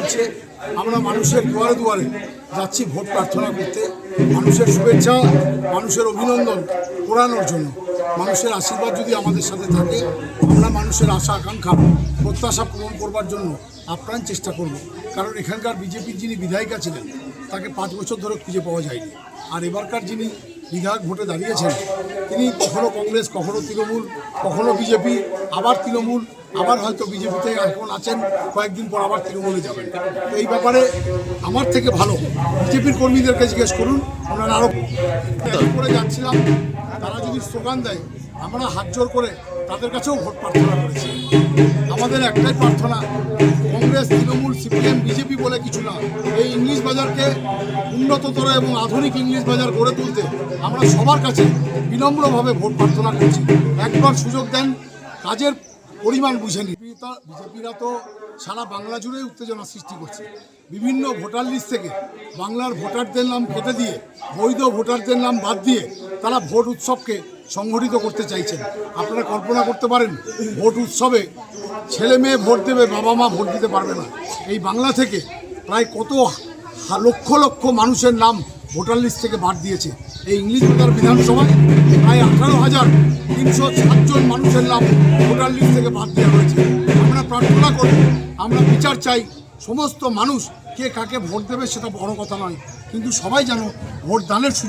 চলছে। আমরা মানুষের দুয়ারে দুয়ারে যাচ্ছি ভোট প্রার্থনা করতে, মানুষের শুভেচ্ছা, মানুষের অভিনন্দন কোরানোর জন্য। মানুষের আশীর্বাদ যদি আমাদের সাথে থাকে, আমরা মানুষের আশা আকাঙ্ক্ষা প্রত্যাশা পূরণ করবার জন্য আপ্রাণ চেষ্টা করব। কারণ এখানকার বিজেপির যিনি বিধায়িকা ছিলেন তাকে 5 বছর ধরে খুঁজে পাওয়া যায়নি। আর এবারকার যিনি বিধায়ক ভোটে দাঁড়িয়েছেন তিনি কখনো কংগ্রেস, কখনো তৃণমূল, কখনো বিজেপি, আবার তৃণমূল, আবার হয়তো বিজেপিতে এখন আছেন, কয়েকদিন পর আবার তৃণমূলে যাবেন। তো এই ব্যাপারে আমার থেকে ভালো বিজেপির কর্মীদেরকে জিজ্ঞেস করুন, ওনারা আরও করে যাচ্ছিলাম। তারা যদি স্লোগান দেয় আমরা হাত জোর করে তাদের কাছেও ভোট প্রার্থনা করেছি। আমাদের একটাই প্রার্থনা, কংগ্রেস, তৃণমূল, সিপিএম, বিজেপি বলে কিছু না, এই ইংলিশ বাজারকে উন্নততর এবং আধুনিক ইংলিশ বাজার গড়ে তুলতে আমরা সবার কাছে বিনম্রভাবে ভোট প্রার্থনা করছি। একবার সুযোগ দেন, কাজের পরিমাণ বুঝে নিন। বিজেপিরা তো সারা বাংলা জুড়ে উত্তেজনা সৃষ্টি করছে। বিভিন্ন ভোটার লিস্ট থেকে বাংলার ভোটারদের নাম কেটে দিয়ে বৈধ ভোটারদের নাম বাদ দিয়ে তারা ভোট উৎসবকে সংগঠিত করতে চাইছেন। আপনারা কল্পনা করতে পারেন, ভোট উৎসবে ছেলে মেয়ে ভোট দেবে, বাবা মা ভোট দিতে পারবে না। এই বাংলা থেকে প্রায় কত লক্ষ লক্ষ মানুষের নাম ভোটার লিস্ট থেকে বাদ দিয়েছে। এই ইংলিশ বাজার বিধানসভায় প্রায় 18,307 জন মানুষের নাম ভোটার লিস্ট থেকে বাদ দেওয়া হয়েছে। আমরা প্রার্থনা করি, আমরা বিচার চাই। সমস্ত মানুষ কে কাকে ভোট দেবে সেটা বড় কথা নয়, কিন্তু সবাই যেন ভোট দানের সুযোগ